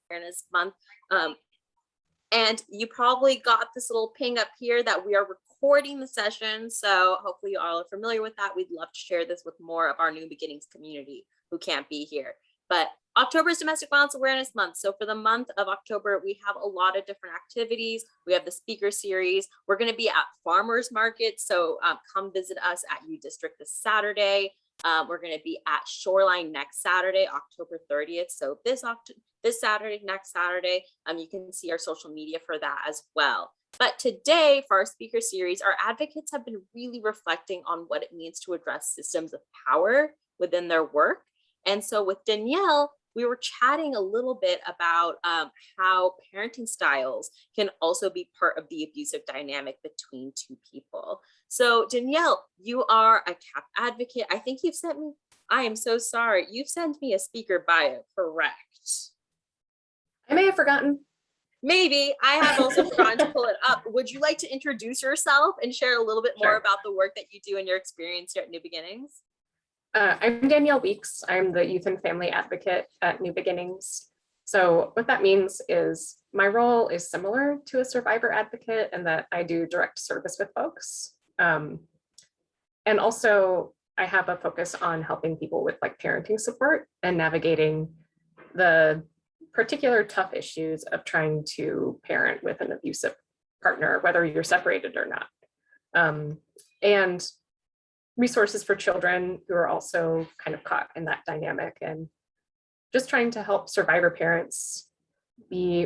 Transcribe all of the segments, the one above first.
Awareness Month. And you probably got this little ping up here that we are recording the session. So hopefully you all are familiar with that. We'd love to share this with more of our New Beginnings community who can't be here. But October is Domestic Violence Awareness Month. So for the month of October, we have a lot of different activities. We have the speaker series. We're going to be at farmers market. So come visit us at U District this Saturday. We're going to be at Shoreline next Saturday, October 30th. So this Saturday, next Saturday, you can see our social media for that as well. But today for our speaker series, our advocates have been really reflecting on what it means to address systems of power within their work. And so with Danielle, we were chatting a little bit about how parenting styles can also be part of the abusive dynamic between two people. So Danielle, you are a CAP advocate. I think you've sent me, I am so sorry, you've sent me a speaker bio, correct? I may have forgotten. Maybe. I have also forgotten to pull it up. Would you like to introduce yourself and share a little bit more about the work that you do and your experience here at New Beginnings? I'm Danielle Weeks. I'm the Youth and Family Advocate at New Beginnings. So what that means is my role is similar to a survivor advocate in that I do direct service with folks. And also I have a focus on helping people with like parenting support and navigating the particular tough issues of trying to parent with an abusive partner, whether you're separated or not. And resources for children who are also kind of caught in that dynamic, and just trying to help survivor parents be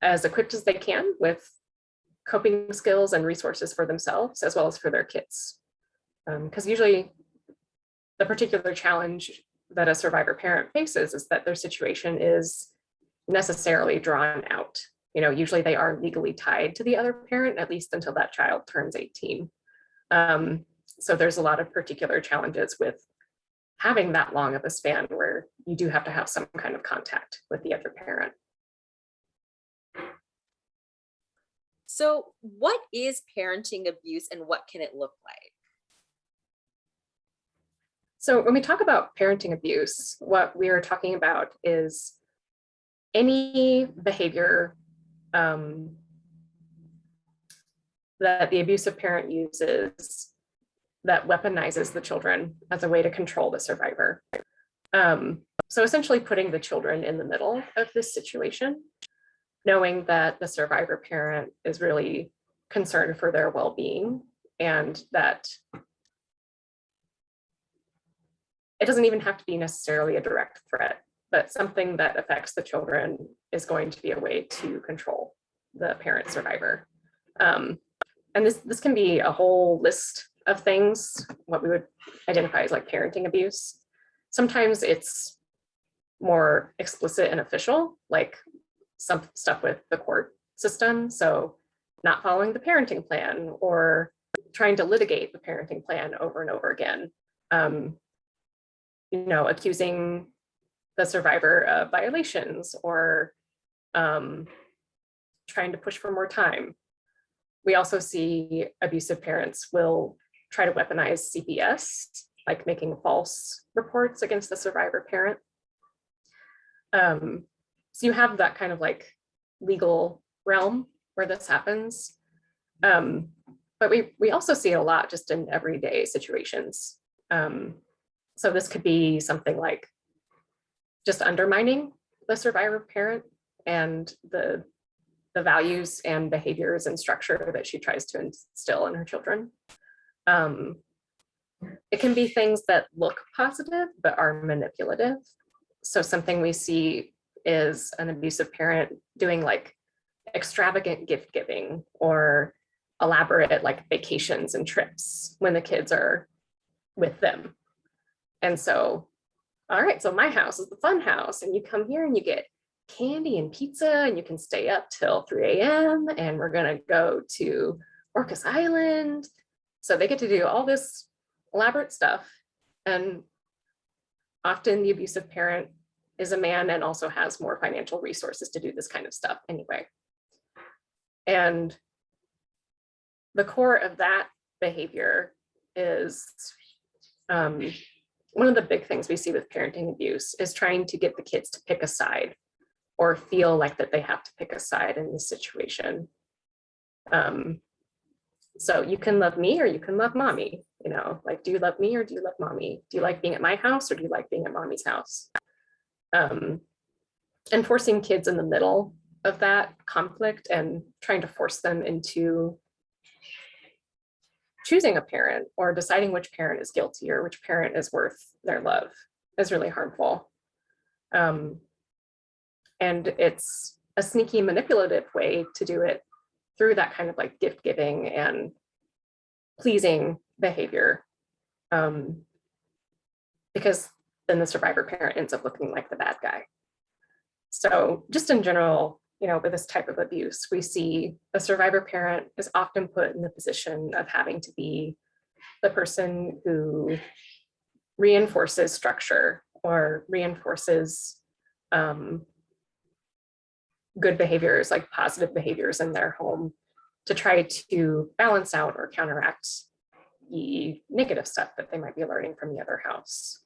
as equipped as they can with coping skills and resources for themselves as well as for their kids. Because usually the particular challenge that a survivor parent faces is that their situation is necessarily drawn out. You know, usually they are legally tied to the other parent, at least until that child turns 18. So there's a lot of particular challenges with having that long of a span where you do have to have some kind of contact with the other parent. So what is parenting abuse and what can it look like? So when we talk about parenting abuse, what we are talking about is any behavior that the abusive parent uses that weaponizes the children as a way to control the survivor. So essentially putting the children in the middle of this situation, knowing that the survivor parent is really concerned for their well-being, and that it doesn't even have to be necessarily a direct threat, but something that affects the children is going to be a way to control the parent survivor. And this can be a whole list of things, what we would identify as like parenting abuse. Sometimes it's more explicit and official, like some stuff with the court system. So not following the parenting plan or trying to litigate the parenting plan over and over again. You know, accusing the survivor of violations or trying to push for more time. We also see abusive parents will try to weaponize CPS, like making false reports against the survivor parent. So you have that kind of like legal realm where this happens. But we also see it a lot just in everyday situations. So this could be something like just undermining the survivor parent and the values and behaviors and structure that she tries to instill in her children. It can be things that look positive but are manipulative. So something we see is an abusive parent doing like extravagant gift giving or elaborate like vacations and trips when the kids are with them. And so, all right, so my house is the fun house, and you come here and you get candy and pizza and you can stay up till 3 a.m. and we're gonna go to Orcas Island. So they get to do all this elaborate stuff. And often the abusive parent is a man and also has more financial resources to do this kind of stuff anyway. And the core of that behavior is one of the big things we see with parenting abuse is trying to get the kids to pick a side or feel like that they have to pick a side in the situation. So you can love me or you can love mommy, you know, like, do you love me or do you love mommy? Do you like being at my house or do you like being at mommy's house? And forcing kids in the middle of that conflict and trying to force them into choosing a parent or deciding which parent is guilty or which parent is worth their love is really harmful. And it's a sneaky manipulative way to do it through that kind of like gift giving and pleasing behavior. Because then the survivor parent ends up looking like the bad guy. So just in general, you know, with this type of abuse, we see a survivor parent is often put in the position of having to be the person who reinforces structure or reinforces good behaviors, like positive behaviors in their home, to try to balance out or counteract the negative stuff that they might be learning from the other house.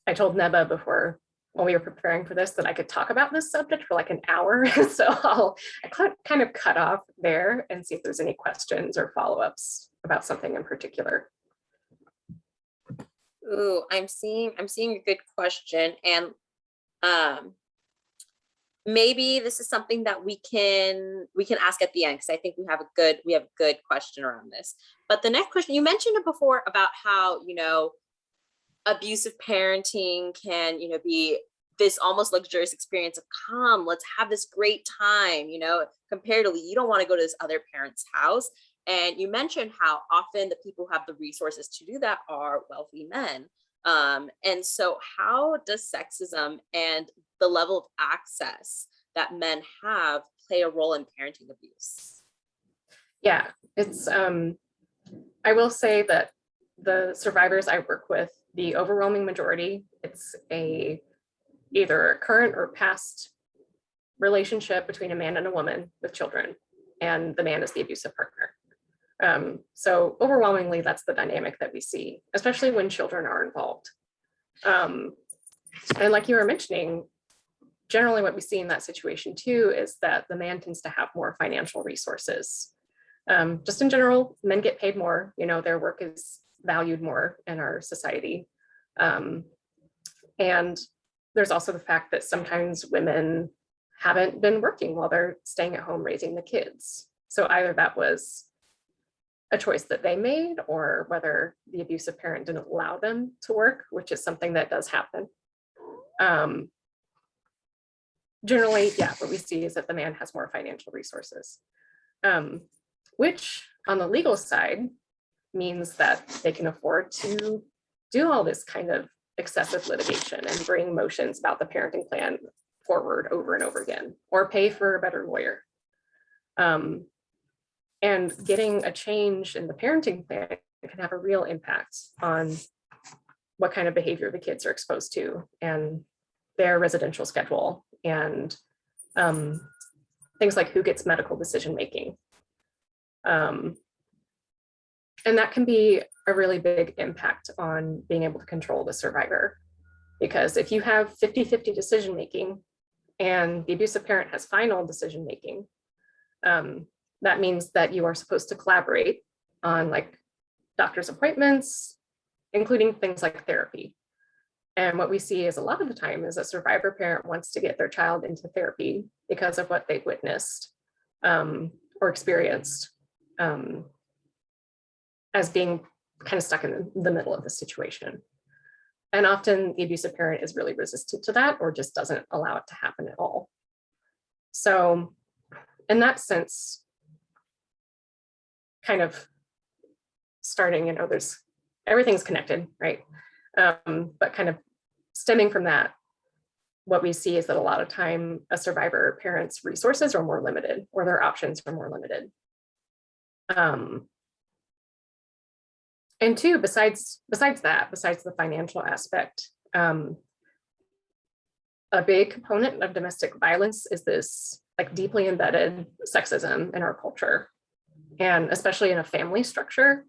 I told Neba before, when we were preparing for this, that I could talk about this subject for like an hour. So I kind of cut off there and see if there's any questions or follow-ups about something in particular. Ooh, I'm seeing a good question, and maybe this is something that we can ask at the end, because I think we have a good question around this. But the next question, you mentioned it before about how, you know, abusive parenting can, you know, be this almost luxurious experience of, come, let's have this great time, you know, comparatively, you don't want to go to this other parent's house. And you mentioned how often the people who have the resources to do that are wealthy men. And so how does sexism and the level of access that men have play a role in parenting abuse? Yeah, it's, I will say that the survivors I work with, the overwhelming majority, it's either a current or past relationship between a man and a woman with children, and the man is the abusive partner. So overwhelmingly, that's the dynamic that we see, especially when children are involved. And like you were mentioning, generally what we see in that situation too is that the man tends to have more financial resources. Just in general, men get paid more, you know, their work is valued more in our society. And there's also the fact that sometimes women haven't been working while they're staying at home raising the kids. So either that was a choice that they made, or whether the abusive parent didn't allow them to work, which is something that does happen. Generally, yeah, what we see is that the man has more financial resources, which on the legal side means that they can afford to do all this kind of excessive litigation and bring motions about the parenting plan forward over and over again, or pay for a better lawyer. And getting a change in the parenting plan can have a real impact on what kind of behavior the kids are exposed to and their residential schedule, and things like who gets medical decision making. And that can be a really big impact on being able to control the survivor. Because if you have 50-50 decision making and the abusive parent has final decision making, that means that you are supposed to collaborate on like doctor's appointments, including things like therapy. And what we see is a lot of the time is a survivor parent wants to get their child into therapy because of what they've witnessed or experienced as being kind of stuck in the middle of the situation. And often the abusive parent is really resistant to that, or just doesn't allow it to happen at all. So in that sense, kind of starting, you know, everything's connected, right? But kind of stemming from that, what we see is that a lot of time a survivor parent's resources are more limited, or their options are more limited. And two, besides the financial aspect, a big component of domestic violence is this like deeply embedded sexism in our culture. And especially in a family structure,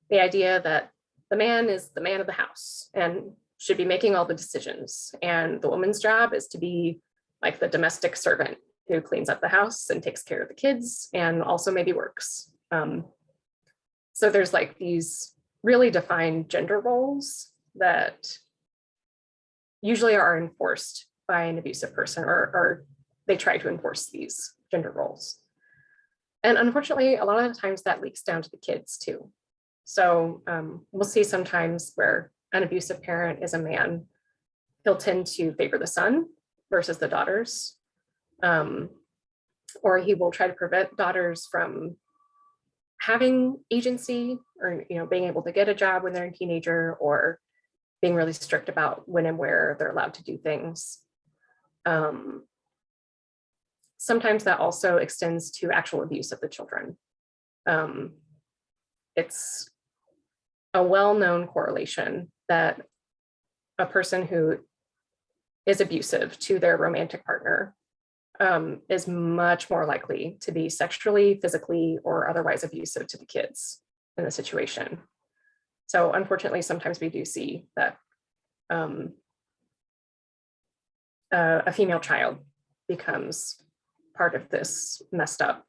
the idea that the man is the man of the house and should be making all the decisions. And the woman's job is to be like the domestic servant who cleans up the house and takes care of the kids and also maybe works. So there's like these really defined gender roles that usually are enforced by an abusive person, or they try to enforce these gender roles. And unfortunately, a lot of the times that leaks down to the kids too. So we'll see sometimes where an abusive parent is a man, he'll tend to favor the son versus the daughters. Or he will try to prevent daughters from having agency, or being able to get a job when they're a teenager, or being really strict about when and where they're allowed to do things. Sometimes that also extends to actual abuse of the children. It's a well-known correlation that a person who is abusive to their romantic partner is much more likely to be sexually, physically, or otherwise abusive to the kids in the situation. So unfortunately, sometimes we do see that a female child becomes part of this messed up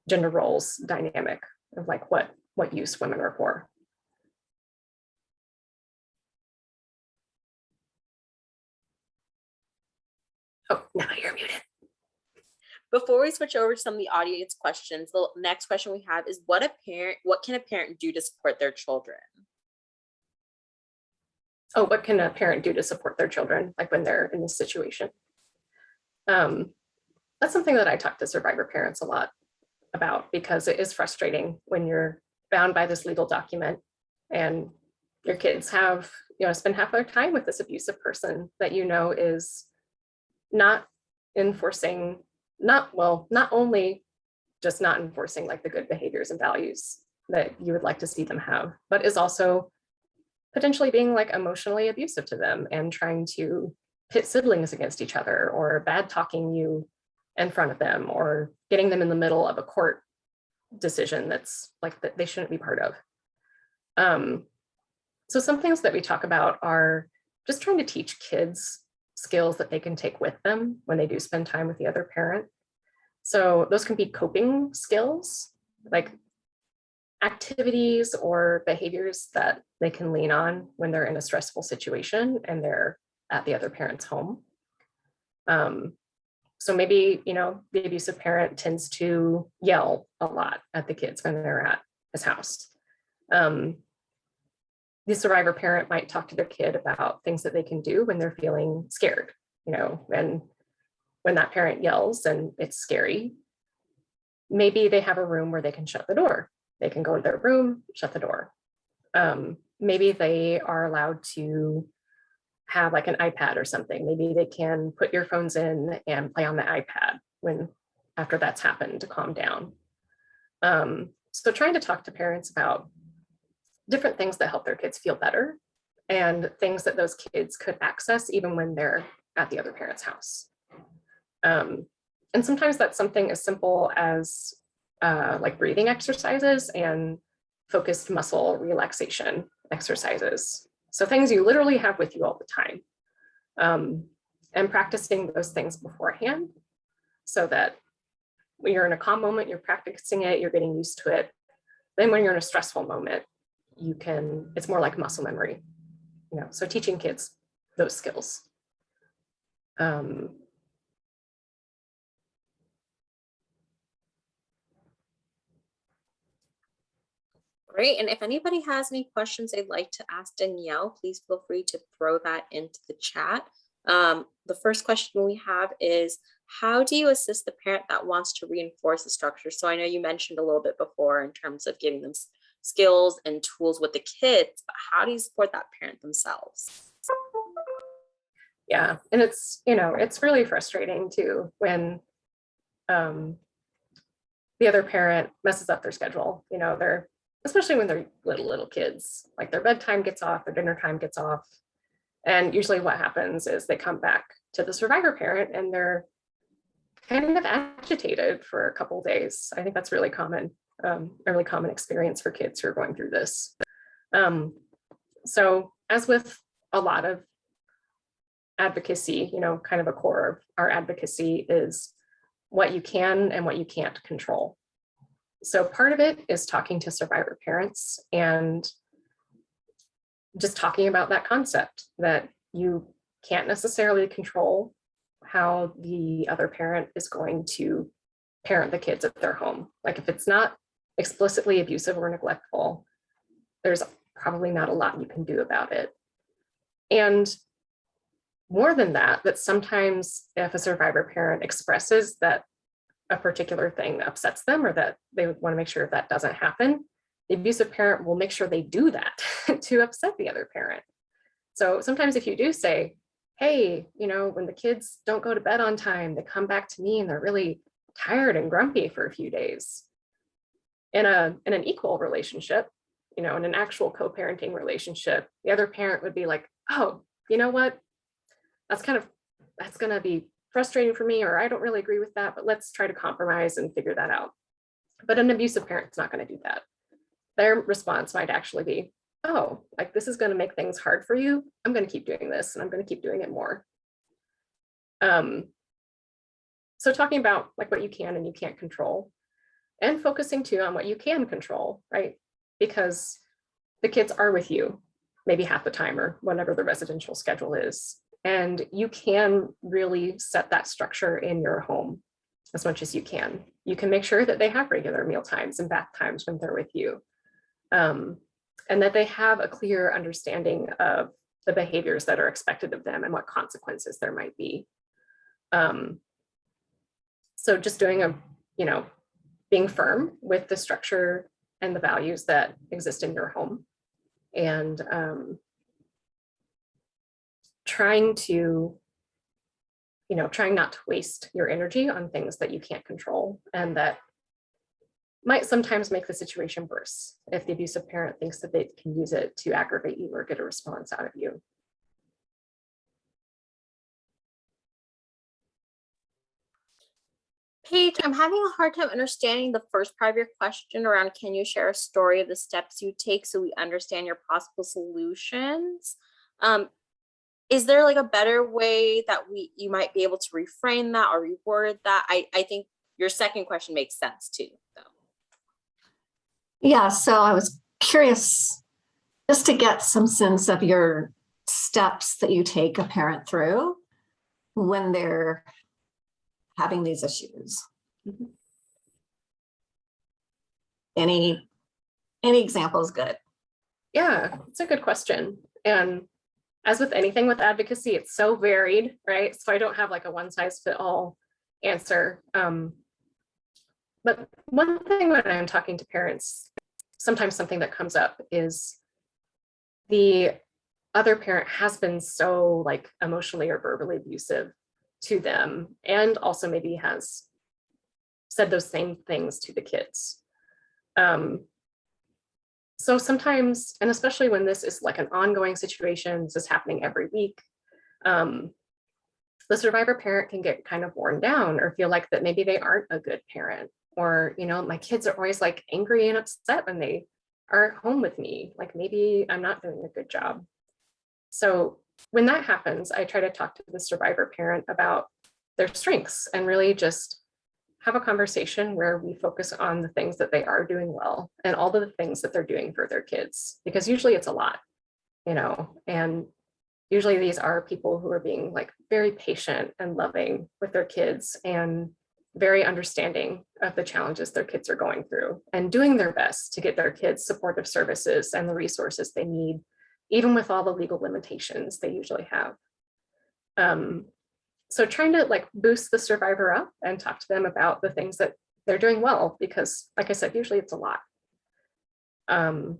gender roles dynamic of like what use women are for. Oh, now you're muted. Before we switch over to some of the audience questions, the next question we have is what can a parent do to support their children? Oh, what can a parent do to support their children, like when they're in this situation? That's something that I talk to survivor parents a lot about, because it is frustrating when you're bound by this legal document and your kids have, spend half their time with this abusive person that is not enforcing, not only just not enforcing like the good behaviors and values that you would like to see them have, but is also potentially being like emotionally abusive to them and trying to pit siblings against each other, or bad talking you in front of them, or getting them in the middle of a court decision that's like that they shouldn't be part of. So some things that we talk about are just trying to teach kids skills that they can take with them when they do spend time with the other parent. So those can be coping skills, like activities or behaviors that they can lean on when they're in a stressful situation and they're at the other parent's home. So maybe, the abusive parent tends to yell a lot at the kids when they're at his house. The survivor parent might talk to their kid about things that they can do when they're feeling scared, and when that parent yells and it's scary, maybe they have a room where they can shut the door. They can go to their room, shut the door. Maybe they are allowed to have like an iPad or something. Maybe they can put earphones in and play on the iPad after that's happened, to calm down. So trying to talk to parents about different things that help their kids feel better, and things that those kids could access even when they're at the other parent's house. And sometimes that's something as simple as like breathing exercises and focused muscle relaxation exercises. So things you literally have with you all the time. And practicing those things beforehand, so that when you're in a calm moment, you're practicing it, you're getting used to it. Then when you're in a stressful moment, it's more like muscle memory, so teaching kids those skills. Great. And if anybody has any questions they'd like to ask Danielle, please feel free to throw that into the chat. The first question we have is, how do you assist the parent that wants to reinforce the structure? So I know you mentioned a little bit before in terms of giving them skills and tools with the kids, but how do you support that parent themselves? Yeah, and it's really frustrating too when the other parent messes up their schedule. Especially when they're little kids, like their bedtime gets off, their dinner time gets off. And usually what happens is they come back to the survivor parent and they're kind of agitated for a couple of days. I think that's really common, a really common experience for kids who are going through this. So as with a lot of advocacy, kind of a core of our advocacy is what you can and what you can't control. So part of it is talking to survivor parents and just talking about that concept that you can't necessarily control how the other parent is going to parent the kids at their home. Like if it's not explicitly abusive or neglectful, there's probably not a lot you can do about it. And more than that, that sometimes if a survivor parent expresses that a particular thing upsets them or that they want to make sure that doesn't happen, the abusive parent will make sure they do that to upset the other parent. So sometimes if you do say, hey, when the kids don't go to bed on time, they come back to me and they're really tired and grumpy for a few days. In an equal relationship, in an actual co-parenting relationship, the other parent would be like, oh, you know what? That's going to be frustrating for me, or I don't really agree with that, but let's try to compromise and figure that out. But an abusive parent's not going to do that. Their response might actually be, oh, like this is going to make things hard for you. I'm going to keep doing this and I'm going to keep doing it more. So talking about like what you can and you can't control, and focusing too on what you can control, right? Because the kids are with you maybe half the time or whatever the residential schedule is. And you can really set that structure in your home as much as you can. You can make sure that they have regular meal times and bath times when they're with you. And that they have a clear understanding of the behaviors that are expected of them and what consequences there might be. So just doing being firm with the structure and the values that exist in your home, and trying not to waste your energy on things that you can't control and that might sometimes make the situation worse if the abusive parent thinks that they can use it to aggravate you or get a response out of you. Paige, I'm having a hard time understanding the first part of your question around, can you share a story of the steps you take so we understand your possible solutions? Is there like a better way that you might be able to reframe that or reword that? I think your second question makes sense too, though. Yeah, so I was curious just to get some sense of your steps that you take a parent through when they're having these issues. Mm-hmm. Any example is good. Yeah, it's a good question. And as with anything with advocacy, it's so varied, right? So I don't have like a one size fit all answer. But one thing when I'm talking to parents, sometimes something that comes up is the other parent has been so like emotionally or verbally abusive to them, and also maybe has said those same things to the kids. So sometimes, and especially when this is like an ongoing situation, this is happening every week, the survivor parent can get kind of worn down or feel like that maybe they aren't a good parent, or, my kids are always like angry and upset when they are at home with me. Like maybe I'm not doing a good job. So when that happens, I try to talk to the survivor parent about their strengths and really just have a conversation where we focus on the things that they are doing well and all of the things that they're doing for their kids, because usually it's a lot, and usually these are people who are being like very patient and loving with their kids and very understanding of the challenges their kids are going through and doing their best to get their kids supportive services and the resources they need, even with all the legal limitations they usually have. So trying to like boost the survivor up and talk to them about the things that they're doing well, because like I said, usually it's a lot. And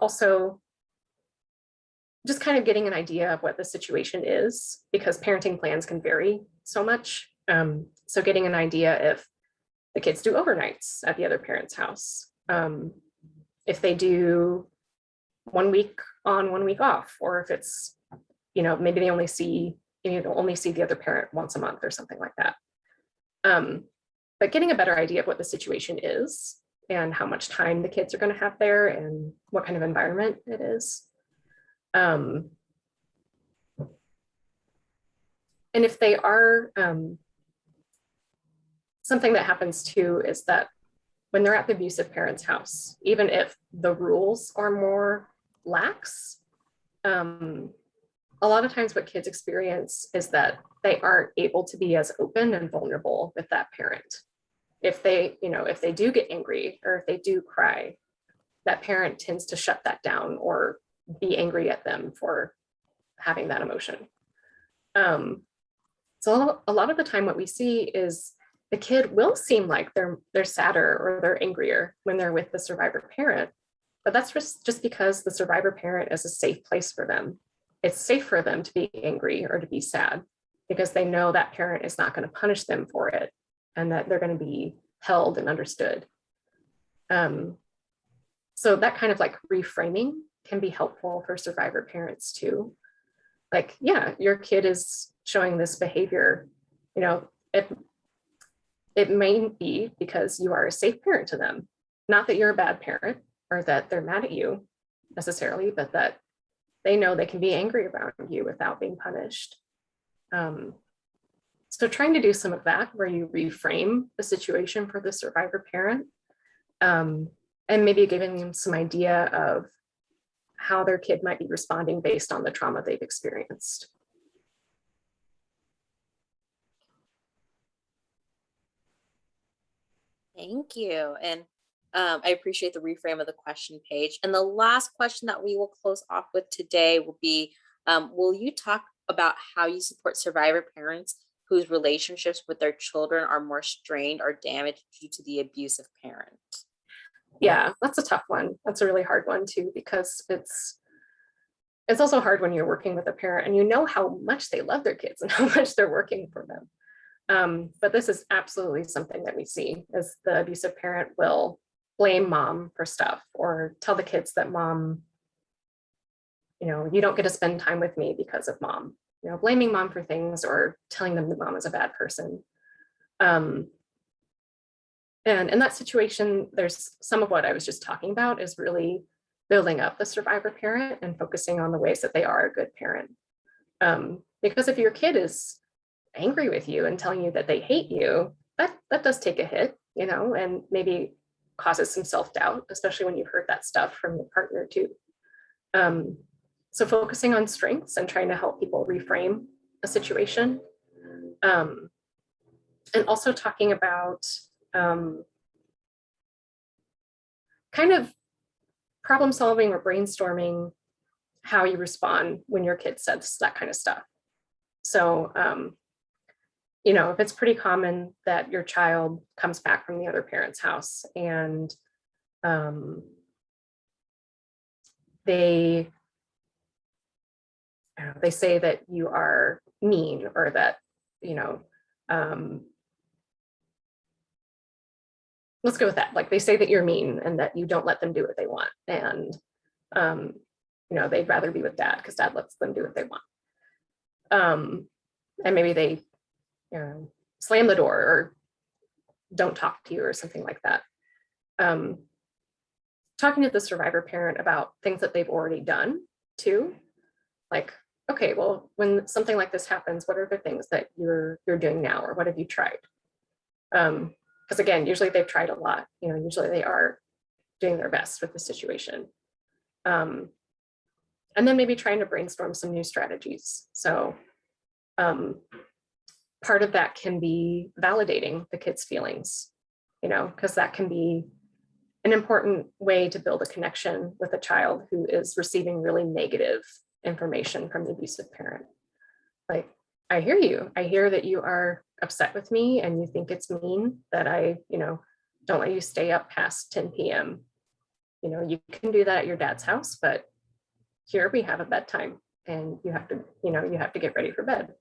also just kind of getting an idea of what the situation is, because parenting plans can vary so much. So getting an idea if the kids do overnights at the other parent's house, if they do 1 week on, 1 week off, or if it's, maybe they only see the other parent once a month or something like that. But getting a better idea of what the situation is and how much time the kids are going to have there and what kind of environment it is. And if they are, something that happens too is that when they're at the abusive parent's house, even if the rules are more lax, a lot of times what kids experience is that they aren't able to be as open and vulnerable with that parent. If they, if they do get angry or if they do cry, that parent tends to shut that down or be angry at them for having that emotion. So a lot of the time what we see is the kid will seem like they're sadder or they're angrier when they're with the survivor parent, but that's just because the survivor parent is a safe place for them. It's safe for them to be angry or to be sad because they know that parent is not going to punish them for it and that they're going to be held and understood. So that kind of like reframing can be helpful for survivor parents too. Like, yeah, your kid is showing this behavior, it may be because you are a safe parent to them. Not that you're a bad parent or that they're mad at you necessarily, but that they know they can be angry around you without being punished. So trying to do some of that where you reframe the situation for the survivor parent, and maybe giving them some idea of how their kid might be responding based on the trauma they've experienced. Thank you. And I appreciate the reframe of the question page. And the last question that we will close off with today will be, will you talk about how you support survivor parents whose relationships with their children are more strained or damaged due to the abusive parent? Yeah, that's a tough one. That's a really hard one too, because it's also hard when you're working with a parent and you know how much they love their kids and how much they're working for them. But this is absolutely something that we see is the abusive parent will blame mom for stuff or tell the kids that mom, you don't get to spend time with me because of mom, blaming mom for things or telling them that mom is a bad person. And in that situation, there's some of what I was just talking about is really building up the survivor parent and focusing on the ways that they are a good parent. Because if your kid is angry with you and telling you that they hate you, that does take a hit, and maybe causes some self-doubt, especially when you've heard that stuff from your partner too. So focusing on strengths and trying to help people reframe a situation. And also talking about kind of problem solving or brainstorming how you respond when your kid says that kind of stuff. So, if it's pretty common that your child comes back from the other parent's house and they say that you are mean or that, let's go with that. Like they say that you're mean and that you don't let them do what they want. And, they'd rather be with dad because dad lets them do what they want. And maybe they slam the door or don't talk to you or something like that. Talking to the survivor parent about things that they've already done too. Like, okay, well, when something like this happens, what are the things that you're doing now or what have you tried? Because again, usually they've tried a lot, usually they are doing their best with the situation. And then maybe trying to brainstorm some new strategies. So part of that can be validating the kids' feelings, because that can be an important way to build a connection with a child who is receiving really negative information from the abusive parent. Like, I hear you. I hear that you are upset with me and you think it's mean that I, don't let you stay up past 10 p.m. You can do that at your dad's house, but here we have a bedtime and you have to get ready for bed.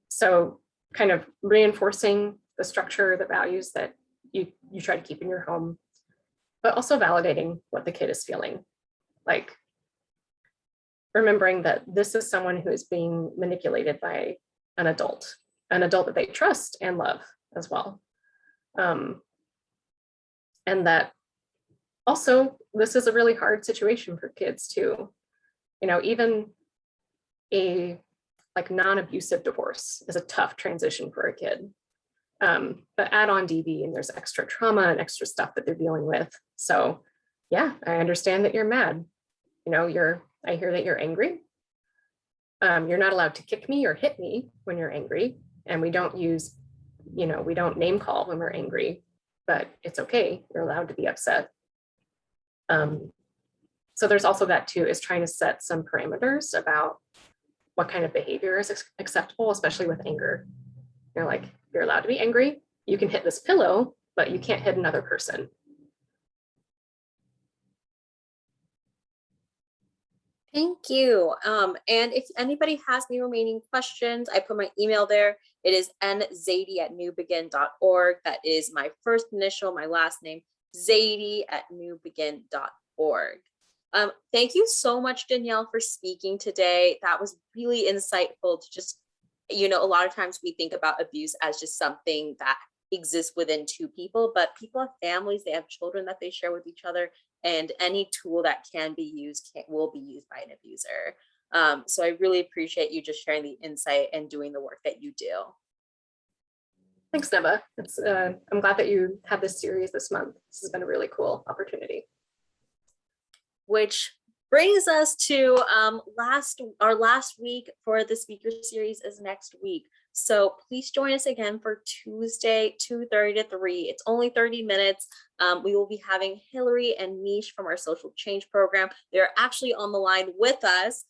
So kind of reinforcing the structure, the values that you try to keep in your home, but also validating what the kid is feeling. Like remembering that this is someone who is being manipulated by an adult that they trust and love as well. And And that also, this is a really hard situation for kids too. You know, even a like non-abusive divorce is a tough transition for a kid. But add on DV and there's extra trauma and extra stuff that they're dealing with. So yeah, I understand that you're mad. You know, I hear that you're angry. You're not allowed to kick me or hit me when you're angry. And we don't use, you know, we don't name call when we're angry, but it's okay. You're allowed to be upset. So there's also that too, is trying to set some parameters about what kind of behavior is acceptable, especially with anger. You're like, you're allowed to be angry. You can hit this pillow, but you can't hit another person. Thank you. And if anybody has any remaining questions, I put my email there. It is nzadie@newbegin.org. That is my first initial, my last name, zadie@newbegin.org. Thank you so much, Danielle, for speaking today. That was really insightful to just, you know, a lot of times we think about abuse as just something that exists within two people, but people have families, they have children that they share with each other, and any tool that can be used will be used by an abuser. So I really appreciate you just sharing the insight and doing the work that you do. Thanks, Neba. I'm glad that you had this series this month. This has been a really cool opportunity. Which brings us to our last week for the speaker series is next week. So please join us again for Tuesday, 2:30 to 3. It's only 30 minutes. We will be having Hillary and Mish from our social change program. They're actually on the line with us.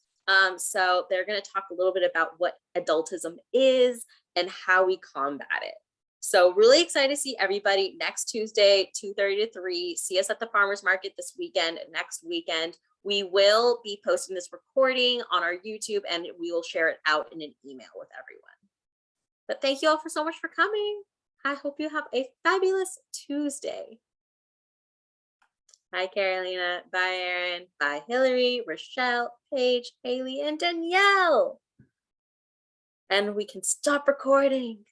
So they're going to talk a little bit about what adultism is and how we combat it. So really excited to see everybody next Tuesday, 2:30 to 3. See us at the farmers market this weekend, next weekend. We will be posting this recording on our YouTube and we will share it out in an email with everyone. But thank you all for so much for coming. I hope you have a fabulous Tuesday. Bye, Carolina. Bye, Erin. Bye, Hillary, Rochelle, Paige, Haley, and Danielle. And we can stop recording.